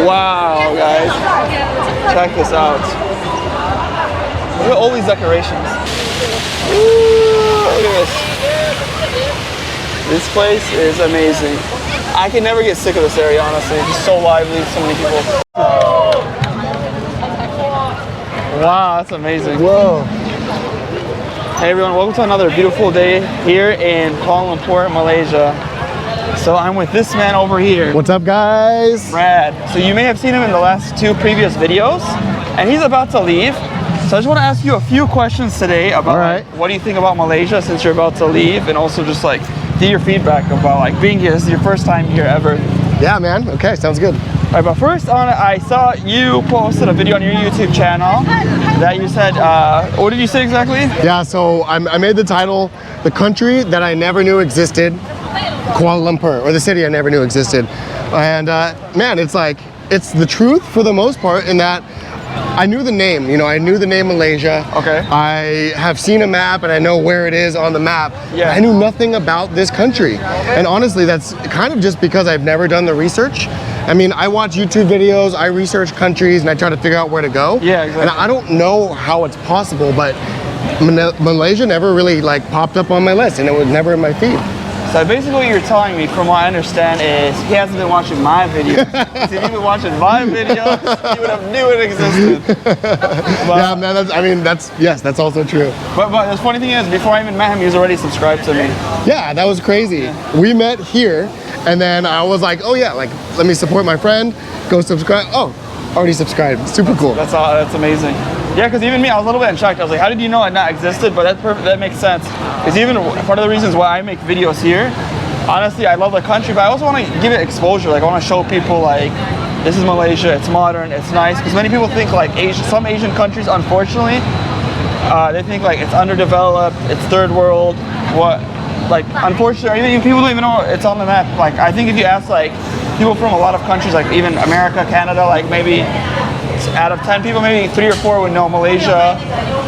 Wow, guys. Check this out. Look at all these decorations. Ooh, look at this. This place is amazing. I can never get sick of this area, honestly. It's just so lively, so many people. Wow, that's amazing. Whoa. Hey everyone, welcome to another beautiful day here in Kuala Lumpur, Malaysia. So I'm with this man over here. What's up, guys? Brad. So you may have seen him in the last 2 previous videos, and he's about to leave. So I just want to ask you a few questions today about like, what do you think about Malaysia since you're about to leave, and also just like get your feedback about like being here. This is your first time here ever. Yeah, man. Okay, sounds good. All right, but first I saw you posted a video on your YouTube channel that you said, what did you say exactly? Yeah, so I made the title, The Country That I Never Knew Existed, Kuala Lumpur, or the city I never knew existed. And man, it's like, it's the truth for the most part in that I knew the name, you know, I knew the name Malaysia. Okay. I have seen a map and I know where it is on the map. Yeah. I knew nothing about this country. And honestly, that's kind of just because I've never done the research. I mean, I watch YouTube videos, I research countries, and I try to figure out where to go. Yeah, exactly. And I don't know how it's possible, but Malaysia never really like popped up on my list, and it was never in my feed. So basically what you're telling me, from what I understand, is he hasn't been watching my videos. If he'd been watching my videos, he would have knew it existed. But, yeah, man, that's also true. But the funny thing is, before I even met him, he was already subscribed to me. Yeah, that was crazy. Yeah. We met here, and then I was like, oh yeah, like let me support my friend, go subscribe. Oh, already subscribed. Super cool. That's amazing. Yeah, because even me, I was a little bit in shock. I was like, how did you know it not existed? But that's perfect. That makes sense. Because even part of the reasons why I make videos here, honestly, I love the country, but I also want to give it exposure. Like, I want to show people, like, this is Malaysia. It's modern. It's nice. Because many people think, like, some Asian countries, unfortunately, they think, like, it's underdeveloped, it's third world. Unfortunately, even people don't even know it's on the map. Like, I think if you ask, like, people from a lot of countries, like even America, Canada, like maybe out of 10 people, maybe 3 or 4 would know Malaysia,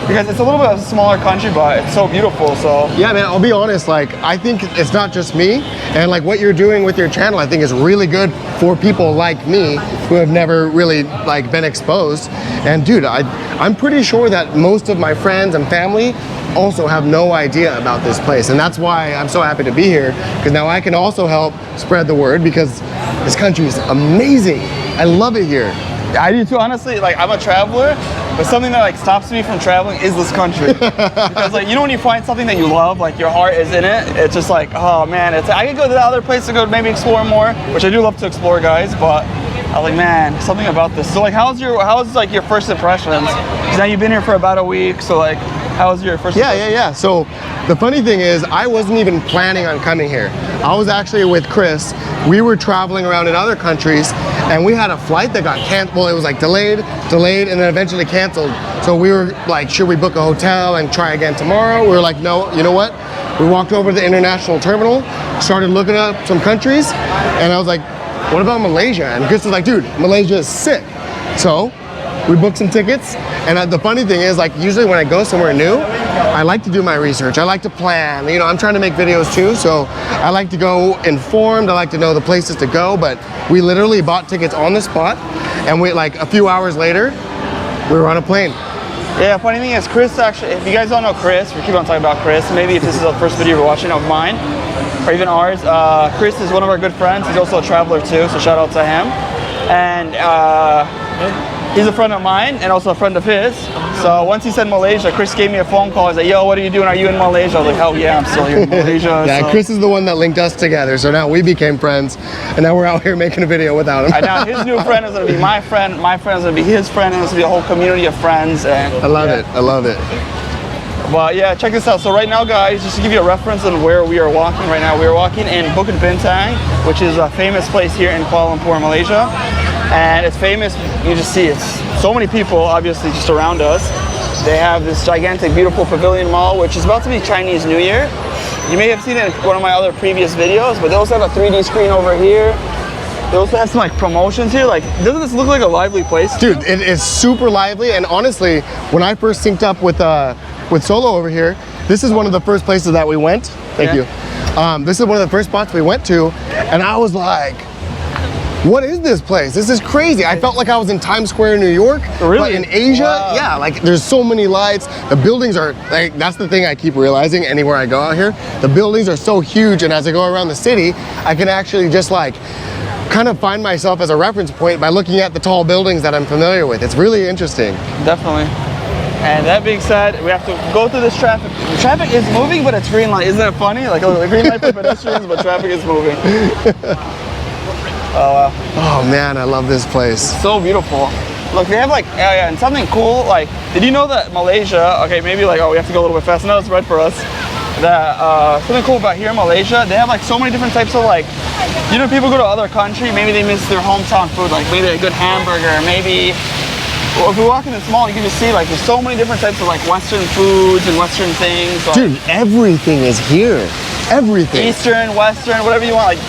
because it's a little bit of a smaller country, but it's so beautiful. So yeah, man, I'll be honest, like I think it's not just me, and like what you're doing with your channel I think is really good for people like me who have never really like been exposed. And dude, I'm pretty sure that most of my friends and family also have no idea about this place, and that's why I'm so happy to be here, because now I can also help spread the word, because this country is amazing. I love it here. I do too, honestly. Like, I'm a traveler, but something that like stops me from traveling is this country. Because like, you know, when you find something that you love, like your heart is in it, it's just like, oh man, I could go to the other place to go maybe explore more, which I do love to explore, guys, but I was like, man, something about this. So like, how's like your first impressions? Because now you've been here for about a week, so like, how was your first impressions? Yeah. So the funny thing is, I wasn't even planning on coming here. I was actually with Chris. We were traveling around in other countries, and we had a flight that got canceled. Well, it was like delayed, and then eventually canceled. So we were like, should we book a hotel and try again tomorrow? We were like, no, you know what? We walked over to the international terminal, started looking up some countries, and I was like, what about Malaysia? And Chris was like, dude, Malaysia is sick. So we booked some tickets, and the funny thing is, like, usually when I go somewhere new, I like to do my research. I like to plan. You know, I'm trying to make videos too, so I like to go informed. I like to know the places to go, but we literally bought tickets on the spot, and we, like, a few hours later, we were on a plane. Yeah, funny thing is, Chris actually, if you guys don't know Chris, we keep on talking about Chris, maybe if this is the first video you're watching of mine, or even ours, Chris is one of our good friends. He's also a traveler too, so shout out to him. And he's a friend of mine and also a friend of his. So once he said Malaysia, Chris gave me a phone call. He's like, yo, what are you doing? Are you in Malaysia? I was like, hell yeah, I'm still here in Malaysia. Yeah, so. Chris is the one that linked us together. So now we became friends, and now we're out here making a video without him. And now his new friend is going to be my friend is going to be his friend, and it's going to be a whole community of friends. And I love it. I love it. But yeah, check this out. So right now, guys, just to give you a reference on where we are walking right now, we are walking in Bukit Bintang, which is a famous place here in Kuala Lumpur, Malaysia. And it's famous, you just see it's so many people obviously just around us. They have this gigantic, beautiful Pavilion Mall, which is about to be Chinese New Year. You may have seen it in one of my other previous videos, but they also have a 3D screen over here. They also have some like promotions here. Like, doesn't this look like a lively place? Dude, it is super lively, and honestly, when I first synced up with Solo over here, this is one of the first places that we went. Thank you. This is one of the first spots we went to, and I was like, What is this place? This is crazy. I felt like I was in Times Square, New York. Really? But in Asia, Wow. yeah, like there's so many lights. The buildings are, like, that's the thing I keep realizing anywhere I go out here. The buildings are so huge, and as I go around the city, I can actually just like kind of find myself as a reference point by looking at the tall buildings that I'm familiar with. It's really interesting. Definitely. And that being said, we have to go through this traffic. The traffic is moving, but it's green light. Isn't that funny? Like a green light for pedestrians, but traffic is moving. Oh, wow. Oh man, I love this place. So beautiful. Look, they have like, yeah, and something cool, like, did you know that Malaysia, okay, maybe like, oh, we have to go a little bit fast. No, it's red for us. That, something cool about here in Malaysia, they have like so many different types of like, you know, people go to other country, maybe they miss their hometown food, like maybe a good hamburger, maybe, well, if we walk in this mall, you can just see like there's so many different types of like Western foods and Western things. Like, Dude, everything is here. Everything. Eastern, Western, whatever you want. Like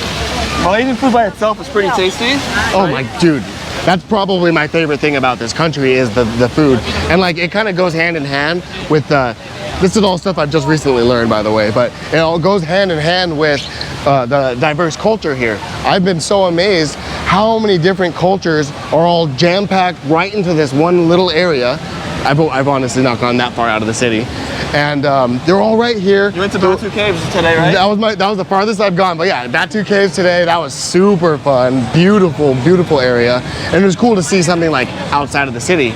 Malaysian food by itself is pretty tasty. Oh my, dude. That's probably my favorite thing about this country is the food. And like it kind of goes hand in hand with this is all stuff I've just recently learned, by the way, but it all goes hand in hand with the diverse culture here. I've been so amazed how many different cultures are all jam-packed right into this one little area. I've honestly not gone that far out of the city. And they're all right here. You went to Batu Caves today, right? That was the farthest I've gone. But yeah, Batu Caves today, that was super fun. Beautiful, beautiful area. And it was cool to see something like outside of the city.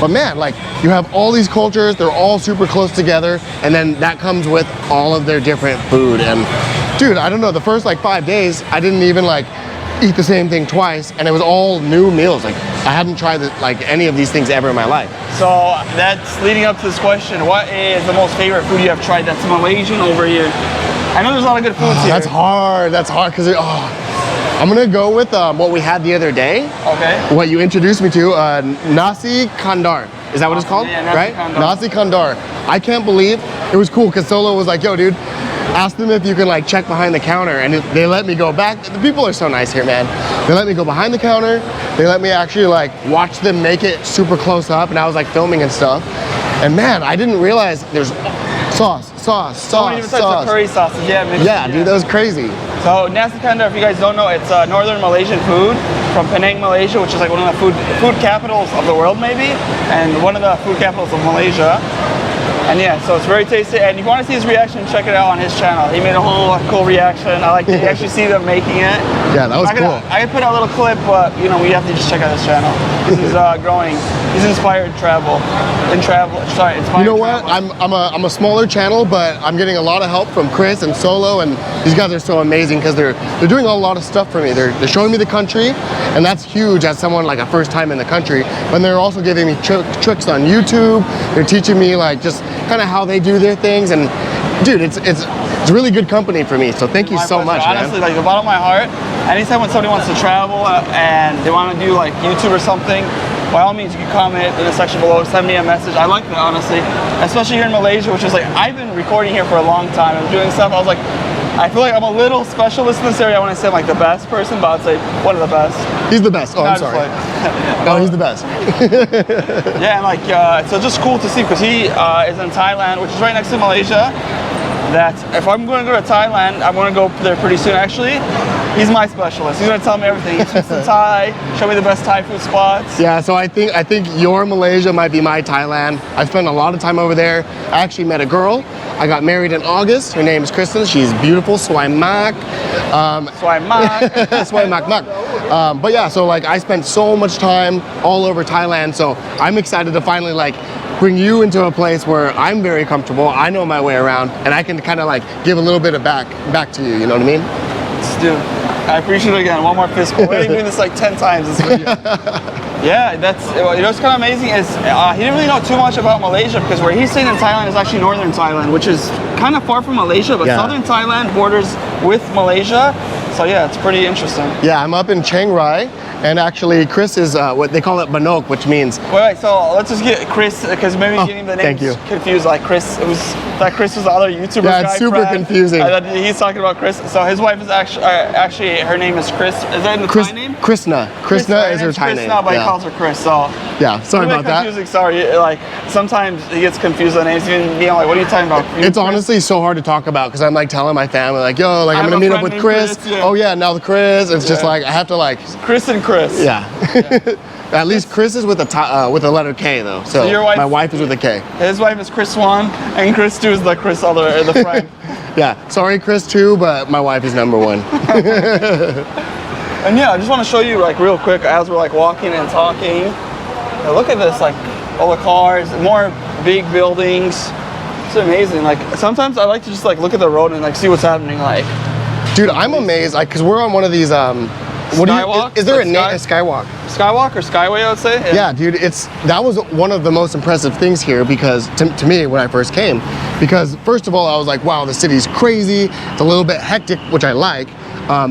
But man, like you have all these cultures, they're all super close together. And then that comes with all of their different food. And dude, I don't know, the first like 5 days, I didn't even like eat the same thing twice, and it was all new meals. Like I hadn't tried like any of these things ever in my life. So that's leading up to this question. What is the most favorite food you have tried that's Malaysian over here? I know there's a lot of good foods here. That's hard because I'm gonna go with what we had the other day. Okay. What you introduced me to, nasi kandar. Is that what it's called? Yeah, nasi right? kandar. Nasi kandar. I can't believe it was cool because Solo was like, yo, dude, ask them if you can like check behind the counter, and they let me go back. The people are so nice here, man. They let me go behind the counter. They let me actually like watch them make it super close up, and I was like filming and stuff. And man, I didn't realize there's sauce. So many different types of curry sauces. Yeah, dude, that was crazy. So Nasi Kandar, if you guys don't know, it's northern Malaysian food from Penang, Malaysia, which is like one of the food capitals of the world, maybe, and one of the food capitals of Malaysia. And yeah, so it's very tasty. And if you want to see his reaction, check it out on his channel. He made a whole cool reaction. I like to actually see them making it. Yeah, that was cool. I could put out a little clip, but you know, we have to just check out his channel. This is growing. He's inspired travel. Inspired. You know what? I'm a smaller channel, but I'm getting a lot of help from Chris and Solo, and these guys are so amazing because they're doing a lot of stuff for me. They're showing me the country, and that's huge as someone like a first time in the country. But they're also giving me tricks on YouTube. They're teaching me like just kind of how they do their things, and dude, it's really good company for me. So thank you so much, man. Honestly, like the bottom of my heart, anytime when somebody wants to travel and they want to do like YouTube or something, by all means, you can comment in the section below, send me a message. I like that, honestly, especially here in Malaysia, which is like, I've been recording here for a long time and doing stuff. I was like, I feel like I'm a little specialist in this area. I want to say I'm like the best person, but I'd say one of the best. He's the best. Oh, I'm sorry. No, he's the best. Yeah, and like, so just cool to see because he is in Thailand, which is right next to Malaysia. That if I'm going to go to Thailand, I'm going to go there pretty soon. Actually, he's my specialist. He's going to tell me everything. He speaks in Thai, show me the best Thai food spots. Yeah, so I think your Malaysia might be my Thailand. I spent a lot of time over there. I actually met a girl. I got married in August. Her name is Kristen. She's beautiful. Swai Mak. Swai Mak Mak. But yeah, so like I spent so much time all over Thailand. So I'm excited to finally like bring you into a place where I'm very comfortable. I know my way around, and I can kind of like give a little bit of back to you. You know what I mean? Let's do it. I appreciate it again. One more fist bump. We're doing this like 10 times this video. Yeah, that's, you know, what's kind of amazing is he didn't really know too much about Malaysia because where he's staying in Thailand is actually northern Thailand, which is kind of far from Malaysia, but southern Thailand borders with Malaysia. So yeah, it's pretty interesting. Yeah, I'm up in Chiang Rai, and actually Chris is what they call it Banok, which means... Wait, so let's just get Chris, because maybe getting the names confused, like Chris, Chris was the other YouTuber guy. Yeah, it's super confusing. He's talking about Chris. So his wife is actually her name is Chris. Is that in the Thai name? Krishna. Krishna is her Thai name. But he calls her Chris, so Yeah, sorry about that. Confusing. Sorry, like sometimes he gets confused on names. Even being like, "What are you talking about?" It's honestly so hard to talk about because I'm like telling my family like, yo, like I'm gonna meet up with Chris. Yeah. Oh yeah, now the Chris. It's just like I have to like Chris and Chris. Yeah. At least Chris is with a letter K though. So your wife, my wife is with a K. His wife is Chris 1, and Chris 2 is the Chris other the friend. Yeah. Sorry, Chris 2, but my wife is number 1. And yeah, I just want to show you like real quick as we're like walking and talking. Now, look at this, like all the cars, more big buildings. It's amazing. Like sometimes I like to just like look at the road and like see what's happening. Like, dude, I'm amazed. Like, cause we're on one of these. What do you? Is there a name? A skywalk? Skywalk or Skyway, I would say. Yeah, dude. That was one of the most impressive things here because to me when I first came, because first of all I was like, wow, the city's crazy. It's a little bit hectic, which I like.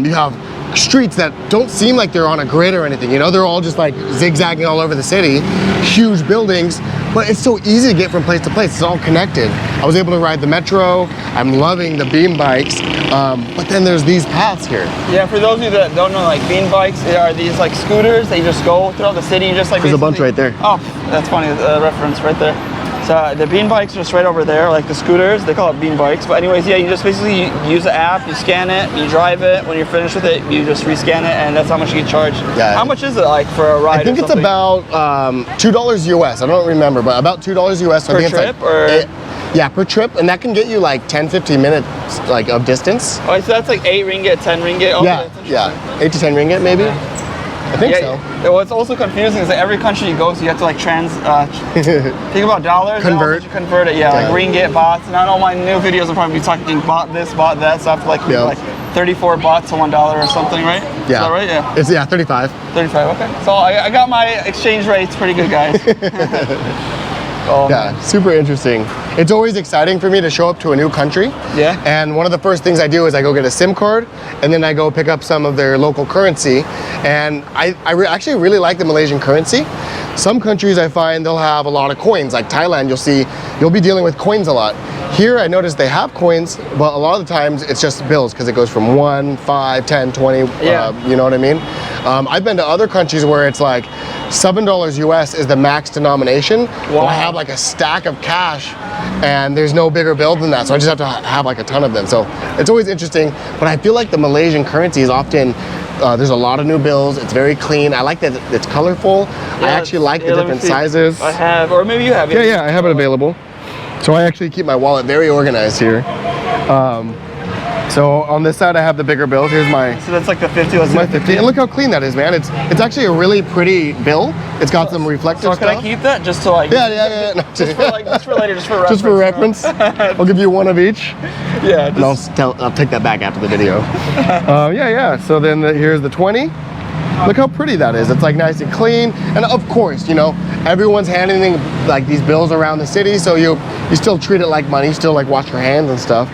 You have streets that don't seem like they're on a grid or anything, you know, they're all just like zigzagging all over the city, huge buildings, but it's so easy to get from place to place. It's all connected. I was able to ride the metro. I'm loving the beam bikes, but then there's these paths here. Yeah, for those of you that don't know, like beam bikes, they are these like scooters. They just go throughout the city, just like there's a bunch right there. Oh, that's funny, reference right there. So the bean bikes are just right over there, like the scooters. They call it bean bikes. But anyways, yeah, you just basically use the app, you scan it, you drive it. When you're finished with it, you just rescan it, and that's how much you get charged. Yeah. How much is it like for a ride? I think it's about $2 US. I don't remember, but about $2 US. So Per I think trip, it's like, yeah, per trip, and that can get you like 10-15 minutes like of distance. Oh, so that's like 8 ringgit, 10 ringgit. Okay, yeah, 8 to 10 ringgit maybe. I think so. Yeah, what's also confusing is that every country you go to, you have to like think about dollars. Convert. You convert it, yeah, like ringgit, bahts. And I know my new videos will probably be talking bought this, bought that. So I have to like, like 34 bahts to $1 or something, right? Yeah. Is that right? Yeah. It's 35. 35, okay. So I got my exchange rates pretty good, guys. Yeah, super interesting. It's always exciting for me to show up to a new country. Yeah. And one of the first things I do is I go get a SIM card, and then I go pick up some of their local currency. And I actually really like the Malaysian currency. Some countries I find they'll have a lot of coins, like Thailand. You'll be dealing with coins a lot. Here I noticed they have coins, but a lot of the times it's just bills because it goes from 1, 5, 10, 20. You know what I mean? I've been to other countries where it's like $7 US is the max denomination. Wow. I have like a stack of cash and there's no bigger bill than that. So I just have to have like a ton of them. So it's always interesting, but I feel like the Malaysian currency is often, there's a lot of new bills. It's very clean. I like that it's colorful. Yeah, I actually like the different sizes. I have, or maybe you have. Yeah, I have it available. So I actually keep my wallet very organized here. So on this side I have the bigger bills. Here's my. So that's like the 50. That's my 50. And look how clean that is, man. It's actually a really pretty bill. It's got some reflective stuff. So can I keep that just to like? Yeah. No, just for like, just for later, just for reference. Just for reference. I'll give you one of each. Yeah. And I'll take that back after the video. Yeah. So then here's the 20. Look how pretty that is. It's like nice and clean. And of course, you know, everyone's handing like these bills around the city, so you still treat it like money, you still like wash your hands and stuff.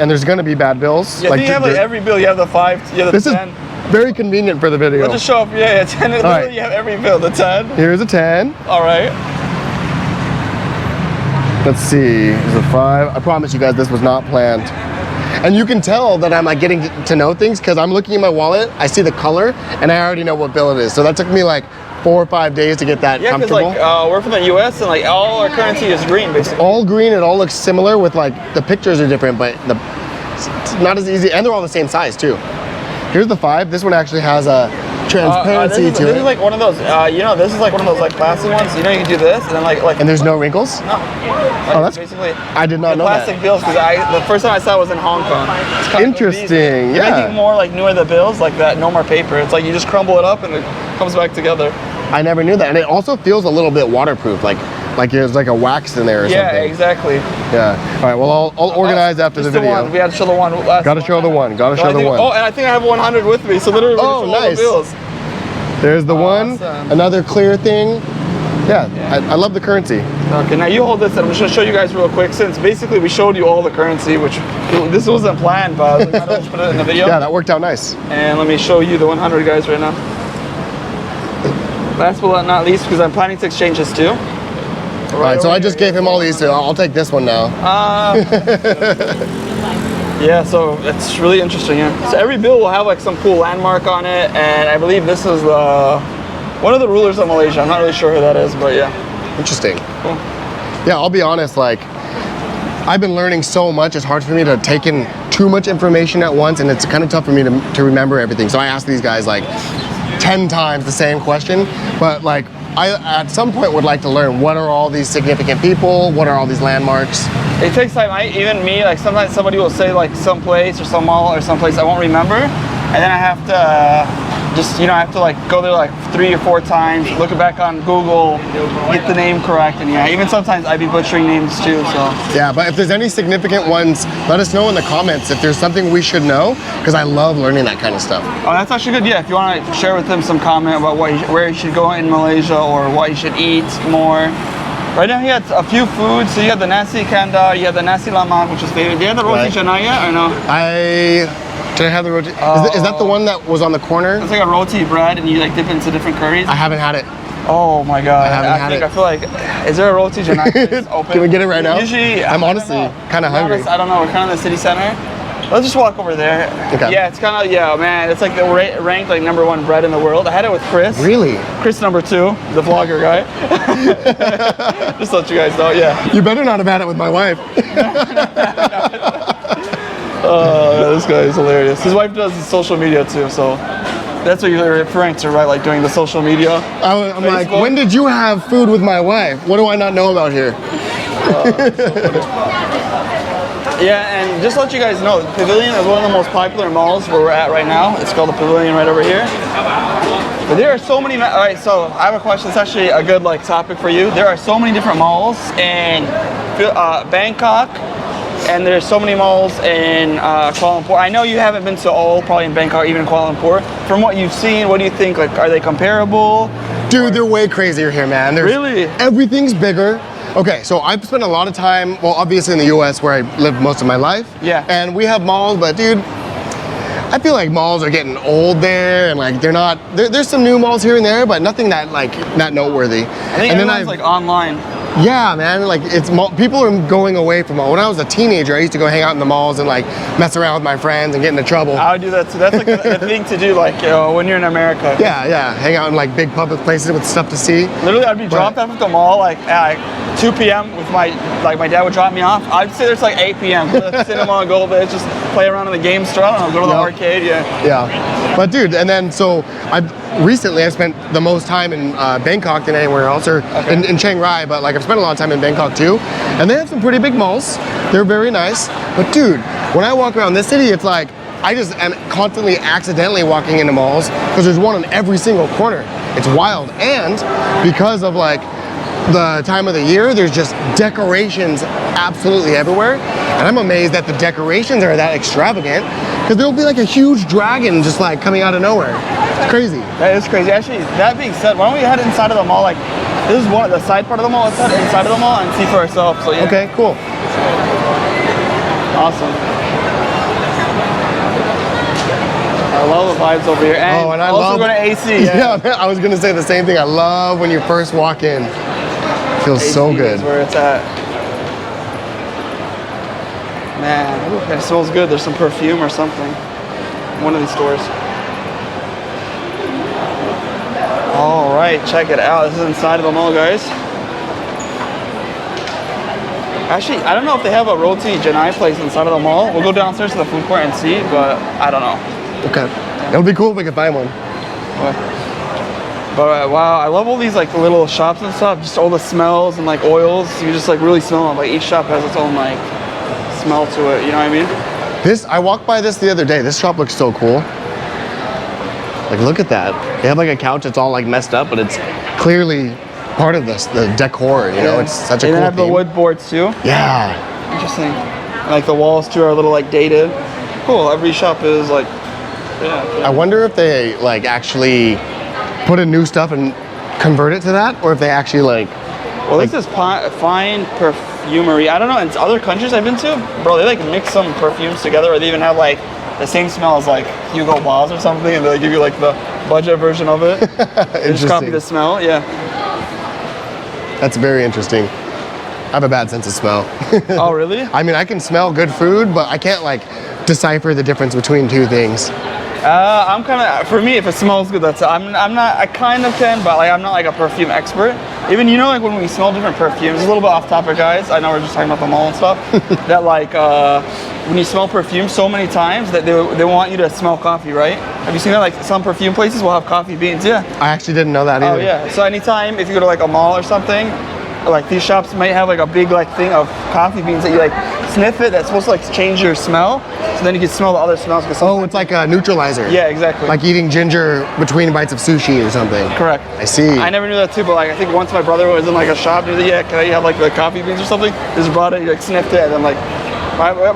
And there's gonna be bad bills. Yeah, like, you have like every bill, you have the 5, you have the 10. This is very convenient for the video. Let's just show up, 10. Literally, you have every bill, the 10. Here's a 10. All right. Let's see, here's a 5. I promise you guys this was not planned. And you can tell that I'm like getting to know things because I'm looking at my wallet, I see the color, and I already know what bill it is. So that took me like 4 or 5 days to get that comfortable. Yeah, because like we're from the US and like all our currency is green basically. All green, it all looks similar with like the pictures are different, but it's not as easy, and they're all the same size too. Here's the 5. This one actually has a transparency to it. This is like one of those, this is like one of those like plastic ones. You know, you can do this and then like. And there's no wrinkles? No. Oh, that's basically. I did not know that. Plastic bills because the first time I saw it was in Hong Kong. Interesting. Yeah. Anything more like newer the bills like that, no more paper. It's like you just crumble it up and it comes back together. I never knew that, and it also feels a little bit waterproof, like there's like a wax in there or something. Yeah, exactly. Yeah. All right. Well, I'll organize after the video. One. We had to show the one. Gotta show the one. Gotta show the one. Oh, and I think I have 100 with me. So literally, oh, nice. All the bills. There's the one. Another clear thing. Yeah. I love the currency. Okay, now you hold this, and I'm just gonna show you guys real quick. Since basically we showed you all the currency, which this wasn't planned, but I was like, I'll just put it in the video. Yeah, that worked out nice. And let me show you the 100 guys right now. Last but not least, because I'm planning to exchange this too. All right, so I just gave him all these, so I'll take this one now. Yeah, so it's really interesting, yeah. So every bill will have like some cool landmark on it, and I believe this is the One of the rulers of Malaysia. I'm not really sure who that is, but yeah. Interesting. Cool. Yeah, I'll be honest, like, I've been learning so much, it's hard for me to take in too much information at once, and it's kind of tough for me to remember everything. So I ask these guys like 10 times the same question, but like, I at some point would like to learn what are all these significant people, what are all these landmarks. It takes time. Even me, like sometimes somebody will say like some place or some mall or some place I won't remember, and then I have to just, I have to like go there like 3 or 4 times, look it back on Google, get the name correct, and yeah, even sometimes I'd be butchering names too, so. Yeah, but if there's any significant ones, let us know in the comments if there's something we should know, because I love learning that kind of stuff. Oh, that's actually good, yeah, if you want to share with them some comment about where you should go in Malaysia or what you should eat more. Right now he had a few foods, so you have the nasi kandar, you have the nasi lemak, which is favorite. Do you have the roti canai yet, or no? Did I have the roti? Is that the one that was on the corner? It's like a roti bread and you like dip into different curries. I haven't had it. Oh my god. I feel like, is there a roti canai place open? Can we get it right now? Usually, I'm honestly kind of hungry. I don't know, we're kind of in the city center. Let's just walk over there. Okay. Yeah, it's kind of, man, it's like ranked like #1 bread in the world. I had it with Chris. Really? Chris #2, the vlogger guy. Just to let you guys know, yeah. You better not have had it with my wife. Oh, this guy is hilarious. His wife does social media too, so that's what you're referring to, right? Like doing the social media. I'm like, when did you have food with my wife? What do I not know about here? Yeah, and just to let you guys know, the Pavilion is one of the most popular malls where we're at right now. It's called the Pavilion right over here. But there are so many, all right, so I have a question. It's actually a good like topic for you. There are so many different malls in Bangkok, and there's so many malls in Kuala Lumpur. I know you haven't been to all, probably in Bangkok, even Kuala Lumpur. From what you've seen, what do you think? Like, are they comparable? Dude, they're way crazier here, man. Really? Everything's bigger. Okay, so I've spent a lot of time, well, obviously in the US where I lived most of my life. Yeah. And we have malls, but dude, I feel like malls are getting old there, and like they're not, there's some new malls here and there, but nothing that like, not noteworthy. I think everyone's like online. Yeah, man, like people are going away from when I was a teenager, I used to go hang out in the malls and like mess around with my friends and get into trouble. I would do that too. That's like the thing to do, like when you're in America. Yeah, hang out in like big public places with stuff to see. Literally, I'd be dropped off at the mall like at 2 p.m. with my dad would drop me off. I'd say there's like 8 p.m. Go to the cinema, go there, just play around in the game store. I don't know, go to the arcade, Yeah, but dude, and then so recently I've spent the most time in Bangkok than anywhere else, or in Chiang Rai, but like I've spent a lot of time in Bangkok too, and they have some pretty big malls. They're very nice, but dude, when I walk around this city, it's like I just am constantly accidentally walking into malls because there's one on every single corner. It's wild, and because of like the time of the year, there's just decorations absolutely everywhere, and I'm amazed that the decorations are that extravagant, because there'll be like a huge dragon just like coming out of nowhere. It's crazy. That is crazy. Actually, that being said, why don't we head inside of the mall? Like, this is one of the side part of the mall. Let's head inside of the mall and see for ourselves. So, yeah. Okay, cool. Awesome. I love the vibes over here. And I also going to AC. Yeah, man, I was gonna say the same thing. I love when you first walk in. It feels AC so good. Is where it's at. Man, ooh, it smells good. There's some perfume or something. One of these stores. All right, check it out. This is inside of the mall, guys. Actually, I don't know if they have a roti canai place inside of the mall. We'll go downstairs to the food court and see, but I don't know. Okay. It would be cool if we could find one. But wow, I love all these like little shops and stuff. Just all the smells and like oils. You just like really smell them. Like each shop has its own like smell to it. You know what I mean? I walked by this the other day. This shop looks so cool. Like, look at that. They have like a couch that's all like messed up, but it's clearly part of this, the decor, you know? It's such a cool theme. And they have the wood boards too. Yeah. Interesting. And, like the walls too are a little like dated. Cool. Every shop is like, yeah. I wonder if they like actually put in new stuff and convert it to that, or if they actually like. Well, this is fine perfumery. I don't know. In other countries I've been to, bro, they like mix some perfumes together, or they even have like the same smell as like Hugo Boss or something, and they give you like the budget version of it. They just copy the smell. Yeah. That's very interesting. I have a bad sense of smell. Oh, really? I mean, I can smell good food, but I can't like decipher the difference between two things. I'm kind of, for me, if it smells good, that's it. I'm not, I kind of can, but like I'm not like a perfume expert. Even, you know, like when we smell different perfumes, a little bit off topic, guys. I know we're just talking about the mall and stuff. That like, when you smell perfume so many times that they want you to smell coffee, right? Have you seen that? Like some perfume places will have coffee beans, yeah. I actually didn't know that either. Oh yeah, so anytime if you go to like a mall or something, like these shops might have like a big like thing of coffee beans that you like sniff it, that's supposed to like change your smell, so then you can smell the other smells. Oh, it's like a neutralizer. Yeah, exactly. Like eating ginger between bites of sushi or something. Correct. I see. I never knew that too, but like I think once my brother was in like a shop, he was like, yeah, can I have like the coffee beans or something? Just brought it, he like sniffed it, and then like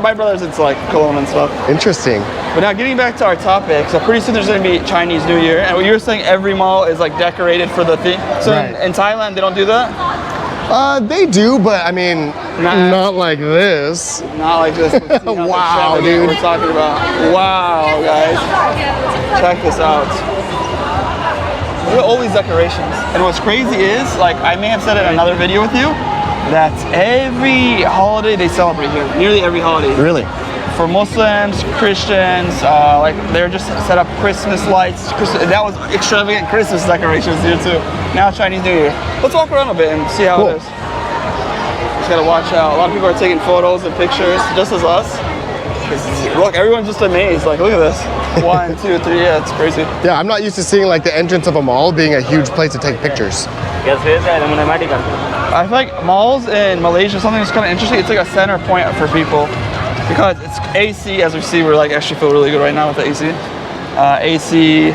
my brother's into like cologne and stuff. Interesting. But now getting back to our topic, so pretty soon there's going to be Chinese New Year, and you were saying every mall is like decorated for the theme. So right. in Thailand they don't do that? They do, but I mean, not like this. Not like this. Let's see how Wow, dude. we're talking about. Wow, guys. Check this out. Look at all these decorations. And what's crazy is, like, I may have said it in another video with you, that every holiday they celebrate here. Nearly every holiday. Really? For Muslims, Christians, like they're just set up Christmas lights. That was extravagant Christmas decorations here too. Now Chinese New Year. Let's walk around a bit and see how it is. Just gotta watch out. A lot of people are taking photos and pictures, just as us. Look, everyone's just amazed. Like, look at this. 1, 2, 3. Yeah, it's crazy. Yeah, I'm not used to seeing like the entrance of a mall being a huge place to take pictures. I feel like malls in Malaysia, something that's kind of interesting. It's like a center point for people. Because it's AC, as we see, we're like actually feel really good right now with the AC. AC,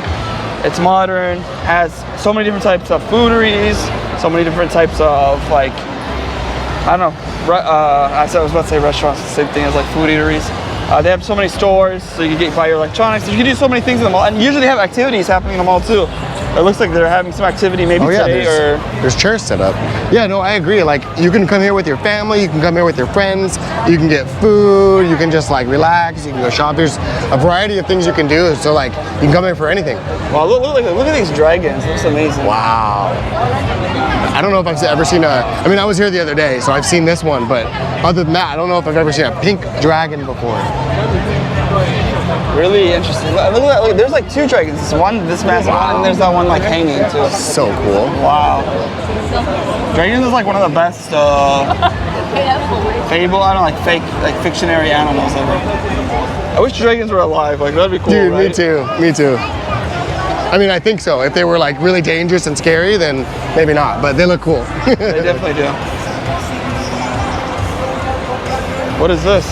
it's modern, has so many different types of fooderies, so many different types of like, I don't know, I was about to say restaurants, the same thing as like food eateries. They have so many stores, so you can buy your electronics. You can do so many things in the mall, and usually they have activities happening in the mall too. It looks like they're having some activity maybe today there's chairs set up. Yeah, no, I agree. Like you can come here with your family, you can come here with your friends, you can get food, you can just like relax, you can go shop. There's a variety of things you can do. So like you can come here for anything. Wow, look at these dragons. It looks amazing. Wow. I don't know if I've ever seen I mean, I was here the other day, so I've seen this one, but other than that, I don't know if I've ever seen a pink dragon before. Really interesting. Look at that. Look, there's like 2 dragons. This massive one, and there's that one like hanging too. So cool. Wow. Dragons is like one of the best fable, I don't know, like fake, like fictionary animals ever. I wish dragons were alive. Like that'd be cool. Dude, right? me too. Me too. I mean, I think so. If they were like really dangerous and scary, then maybe not. But they look cool. They definitely do. What is this?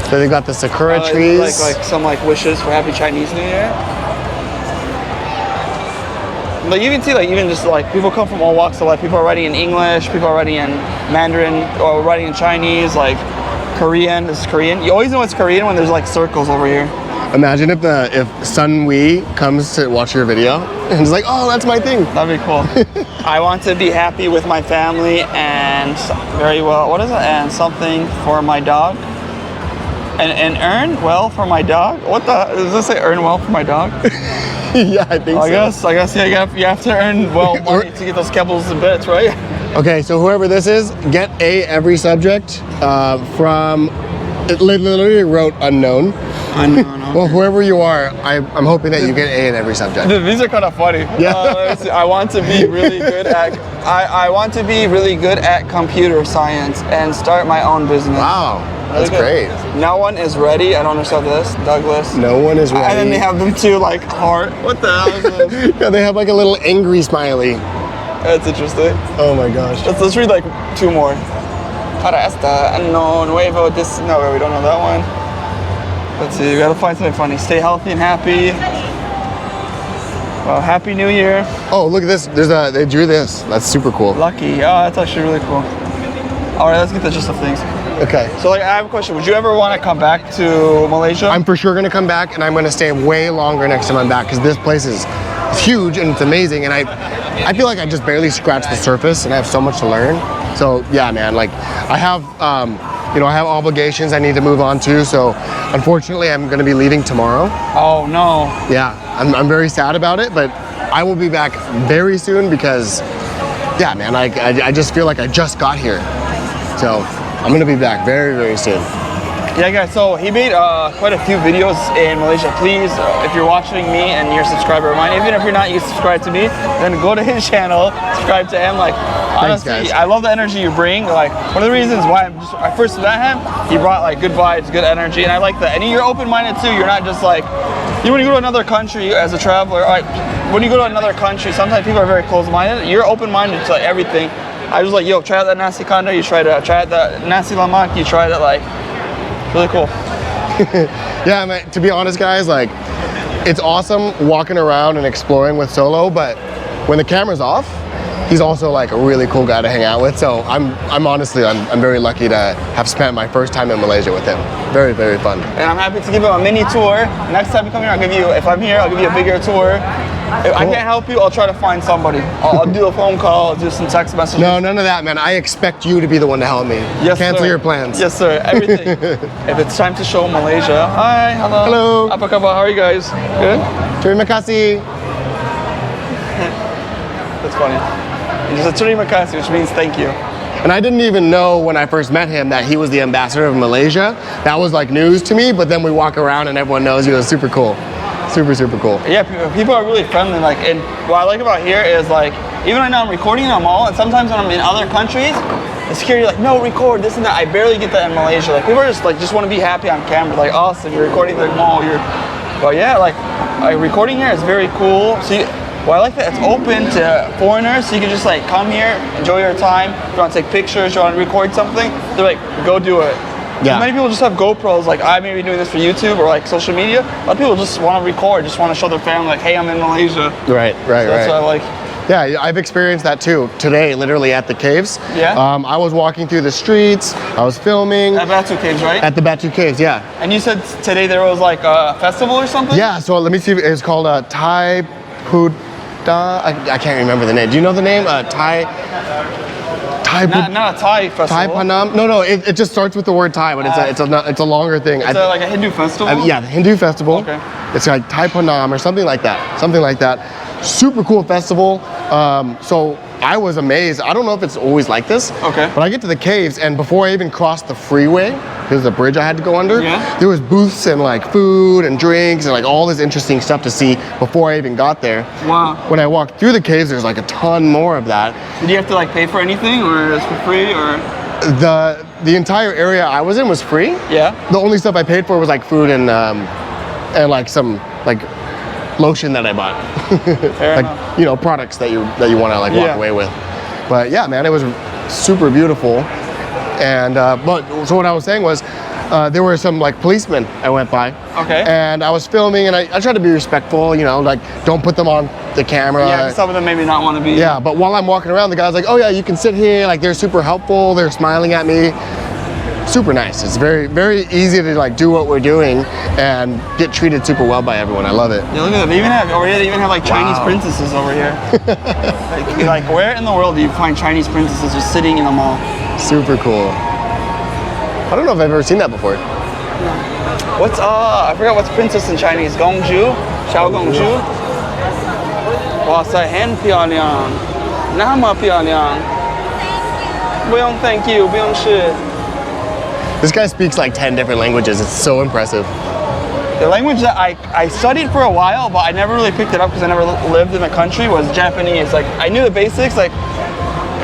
So they got the sakura trees. Like some like wishes for Happy Chinese New Year. But you can see like even just like people come from all walks of life. People are writing in English, people are writing in Mandarin, or writing in Chinese, like Korean. This is Korean. You always know it's Korean when there's like circles over here. Imagine if Sun Wee comes to watch your video and is like, oh, that's my thing. That'd be cool. I want to be happy with my family and very well. What is it? And something for my dog. And earn well for my dog. What the? Does this say earn well for my dog? Yeah, I think so. I guess yeah. You have to earn well money to get those kebbles and bits, right? Okay, so whoever this is, get A every subject from. It literally wrote unknown. Unknown. Okay. Well, whoever you are, I'm hoping that you get A in every subject. These are kind of funny. Yeah. I want to be really good at. I want to be really good at computer science and start my own business. Wow, that's great. No one is ready. I don't understand this, Douglas. No one is ready. And then they have them too, like heart. What the hell is this? Yeah, they have like a little angry smiley. That's interesting. Oh my gosh. Let's read like 2 more. Para esta no nuevo this. No, we don't know that one. Let's see. We gotta find something funny. Stay healthy and happy. Well, Happy New Year. Oh, look at this. They drew this. That's super cool. Lucky. Oh, that's actually really cool. All right, let's get the gist of things. Okay. So, like, I have a question. Would you ever want to come back to Malaysia? I'm for sure gonna come back, and I'm gonna stay way longer next time I'm back because this place is huge and it's amazing, and I feel like I just barely scratched the surface, and I have so much to learn. So yeah, man. Like, I have I have obligations I need to move on to. So unfortunately, I'm gonna be leaving tomorrow. Oh no. Yeah, I'm very sad about it, but I will be back very soon because, yeah, man. I just feel like I just got here. So I'm gonna be back very, very soon. Yeah, guys, so he made quite a few videos in Malaysia. Please, if you're watching me and you're a subscriber of mine, even if you're not, you subscribe to me, then go to his channel, subscribe to him. Like, honestly, guys. I love the energy you bring. Like, one of the reasons why I first met him, he brought like good vibes, good energy, and I like that. And you're open-minded too. You're not just like, you when you go to another country as a traveler, like, when you go to another country, sometimes people are very closed-minded. You're open-minded to like, everything. I was like, yo, try out that nasi kandar, you try out that nasi lemak, you try that, like, really cool. Yeah, man, to be honest, guys, like, it's awesome walking around and exploring with Solo, but when the camera's off, he's also like a really cool guy to hang out with. So I'm honestly very lucky to have spent my first time in Malaysia with him. Very, very fun. And I'm happy to give him a mini tour. Next time you come here, if I'm here, I'll give you a bigger tour. If I can't help you, I'll try to find somebody. I'll do a phone call, I'll do some text messages. No, none of that, man. I expect you to be the one to help me. Yes, Cancel sir. your plans. Yes, sir. Everything. If it's time to show Malaysia. Hi, hello. Hello. Apa khabar? How are you guys? Good? Terima kasih. That's funny. He just said terima kasih, which means thank you. And I didn't even know when I first met him that he was the ambassador of Malaysia. That was like news to me, but then we walk around and everyone knows he was super cool. Super, super cool. Yeah, people are really friendly. Like, and what I like about here is like, even right now I'm recording in a mall, and sometimes when I'm in other countries, the security like, no, record this and that. I barely get that in Malaysia. Like, people are just want to be happy on camera. Like, awesome, you're recording the mall. But yeah, like recording here is very cool. So I like that it's open to foreigners, so you can just like come here, enjoy your time. If you want to take pictures, you want to record something, they're like, go do it. Yeah. Many people just have GoPros, like I may be doing this for YouTube or like social media. A lot of people just want to record, just want to show their family, like, hey, I'm in Malaysia. Right. So that's what I like. Yeah, I've experienced that too. Today, literally at the caves. Yeah? I was walking through the streets. I was filming. At Batu Caves, right? At the Batu Caves, yeah. And you said today there was like a festival or something? Yeah, so let me see. It's called Thai Puda. I can't remember the name. Do you know the name? Not a Thai festival. Thai Panam? No, it just starts with the word Thai, but it's a longer thing. It's like a Hindu festival? Yeah, the Hindu festival. Okay. It's like Thai Panam or something like that. Super cool festival. So I was amazed. I don't know if it's always like this. Okay. But I get to the caves, and before I even crossed the freeway, there's a bridge I had to go under. Yeah. There was booths and like food and drinks and like all this interesting stuff to see before I even got there. Wow. When I walked through the caves, there's like a ton more of that. Did you have to like pay for anything, or it's for free, or? The entire area I was in was free. Yeah. The only stuff I paid for was like food and like some like lotion that I bought. Fair like enough. you know, products that you want to like walk away with. But yeah, man, it was super beautiful. And but so what I was saying was there were some like policemen I went by. Okay. And I was filming, and I tried to be respectful, you know, like don't put them on the camera. Yeah, some of them maybe not want to be. Yeah, but while I'm walking around, the guy's like, oh yeah, you can sit here. Like they're super helpful. They're smiling at me. Super nice. It's very, very easy to like do what we're doing and get treated super well by everyone. I love it. Yeah, look at that. They even have like Chinese princesses over here. like where in the world do you find Chinese princesses just sitting in a mall? Super cool. I don't know if I've ever seen that before. What's I forgot what's princess in Chinese. Gongju? Xiao Gongju? 哇塞，很漂亮，那么漂亮。不用 thank you，不用是。 This guy speaks like 10 different languages. It's so impressive. The language that I studied for a while, but I never really picked it up because I never lived in the country, was Japanese. Like, I knew the basics. Like,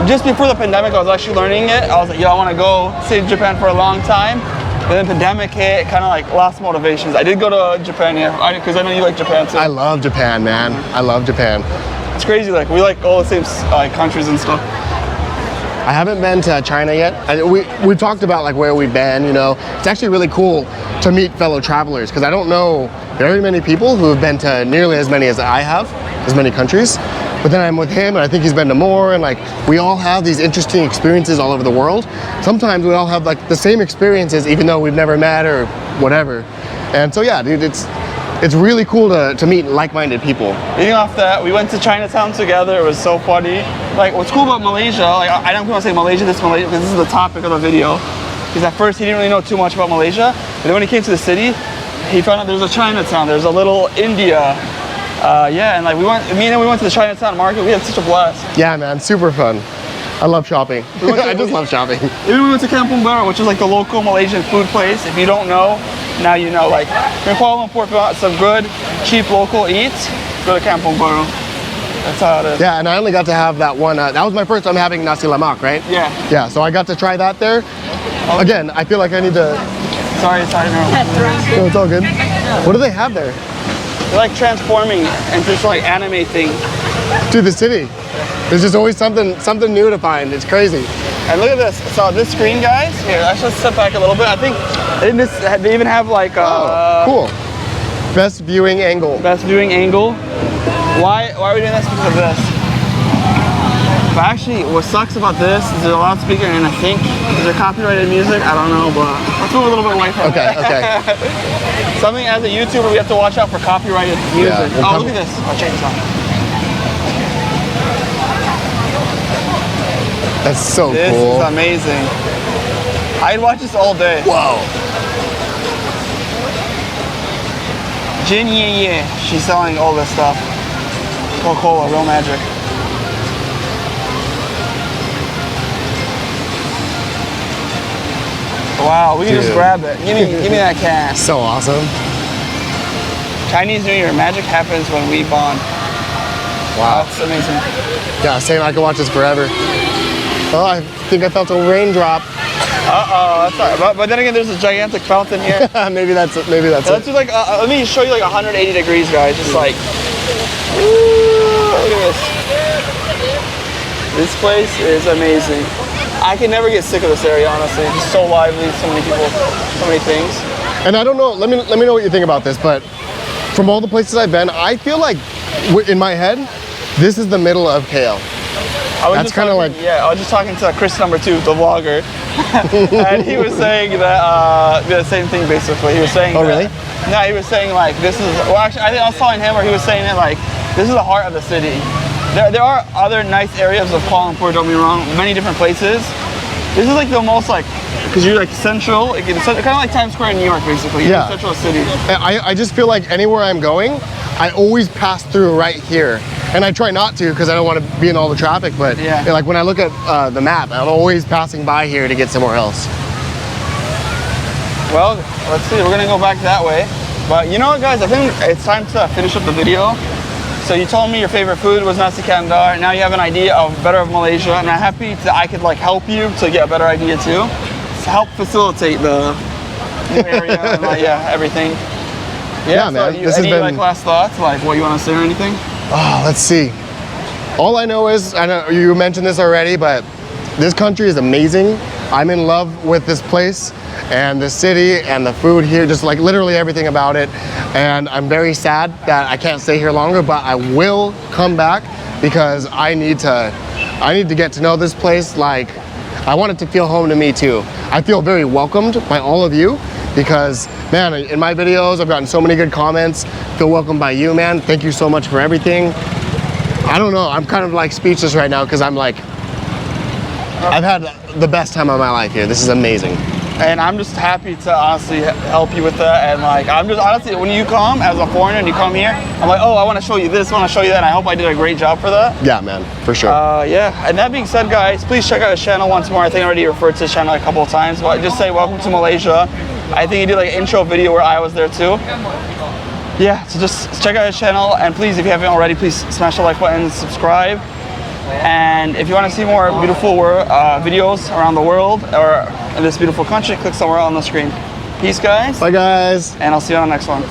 just before the pandemic, I was actually learning it. I was like, yo, I want to go stay in Japan for a long time. But then pandemic hit, kind of like lost motivations. I did go to Japan, yeah, because I know you like Japan too. I love Japan, man. I love Japan. It's crazy, like, we like all the same countries and stuff. I haven't been to China yet. We talked about like where we've been, you know. It's actually really cool to meet fellow travelers because I don't know very many people who have been to nearly as many as I have, as many countries. But then I'm with him and I think he's been to more, and like we all have these interesting experiences all over the world. Sometimes we all have like the same experiences even though we've never met or whatever. And so yeah, dude, it's really cool to meet like-minded people. Leading off that, we went to Chinatown together. It was so funny. Like, what's cool about Malaysia, like, I don't want to say Malaysia, because this is the topic of the video. Because at first he didn't really know too much about Malaysia. But then when he came to the city, he found out there's a Chinatown, there's a little India. Yeah, and like we went to the Chinatown market. We had such a blast. Yeah, man, super fun. I love shopping. I just love shopping. Even when we went to Kampong Baru, which is like the local Malaysian food place. If you don't know, now you know. Like in Kuala Lumpur, if you want some good, cheap local eats, go to Kampong Baru. That's how it is. Yeah, and I only got to have that one. That was my first time having nasi lemak, right? Yeah. Yeah, so I got to try that there. Again, I feel like I need to... Sorry, no. No, it's all good. What do they have there? They're like transforming into this like anime thing. To the city. There's just always something new to find. It's crazy. And look at this. So this screen, guys. Here, let's just step back a little bit. I think they even have like cool. Best viewing angle. Best viewing angle. Why are we doing this? Because of this. But actually, what sucks about this is there's a loudspeaker, and I think is there copyrighted music? I don't know, but let's move a little bit away from it. Okay. Something as a YouTuber, we have to watch out for copyrighted music. Yeah, oh, look at this. I'll change this on. That's so This cool. is amazing. I'd watch this all day. Whoa. Jin Ye, she's selling all this stuff. Coca-Cola, real magic. Wow, we can just grab it. Give me that cash. So awesome. Chinese New Year, magic happens when we bond. Wow. That's amazing. Yeah, same. I could watch this forever. Oh, I think I felt a raindrop. That's all right. But then again, there's a gigantic fountain here. Maybe that's it. Let's do like, let me show you like 180 degrees, guys. Just like, look at this. This place is amazing. I can never get sick of this area, honestly. It's just so lively, so many people, so many things. And I don't know, let me know what you think about this, but from all the places I've been, I feel like in my head, this is the middle of KL. That's kind of like... Yeah, I was just talking to Chris number 2, the vlogger. And he was saying that, the same thing basically. He was saying really? No, he was saying like, this is, well actually, I think I was telling him, or he was saying it like, this is the heart of the city. There are other nice areas of Kuala Lumpur, don't be wrong, many different places. This is like the most like, because you're like central, like, it's kind of like Times Square in New York basically. Yeah. Central city. I just feel like anywhere I'm going, I always pass through right here. And I try not to because I don't want to be in all the traffic, but like when I look at the map, I'm always passing by here to get somewhere else. Well, let's see, we're gonna go back that way. But you know what guys, I think it's time to finish up the video. So you told me your favorite food was nasi kandar. Now you have an idea of better of Malaysia, and I'm happy that I could like help you to get a better idea too. To help facilitate the new area and like, everything. Yeah, man. So any like last thoughts, like what you want to say or anything? Oh, let's see. All I know is, I know you mentioned this already, but this country is amazing. I'm in love with this place and the city and the food here, just like literally everything about it. And I'm very sad that I can't stay here longer, but I will come back because I need to get to know this place. Like, I want it to feel home to me too. I feel very welcomed by all of you because, man, in my videos, I've gotten so many good comments. Feel welcomed by you, man. Thank you so much for everything. I don't know, I'm kind of like speechless right now because I'm like, I've had the best time of my life here. This is amazing. And I'm just happy to honestly help you with that. And like, I'm just honestly, when you come as a foreigner and you come here, I'm like, oh, I want to show you this, I want to show you that. And I hope I did a great job for that. Yeah, man, for sure. Yeah, and that being said, guys, please check out his channel once more. I think I already referred to his channel a couple of times, but just say welcome to Malaysia. I think he did like an intro video where I was there too. Yeah, so just check out his channel, and please, if you haven't already, please smash the like button, subscribe. And if you want to see more beautiful videos around the world or in this beautiful country, click somewhere on the screen. Peace, guys. Bye, guys. And I'll see you on the next one.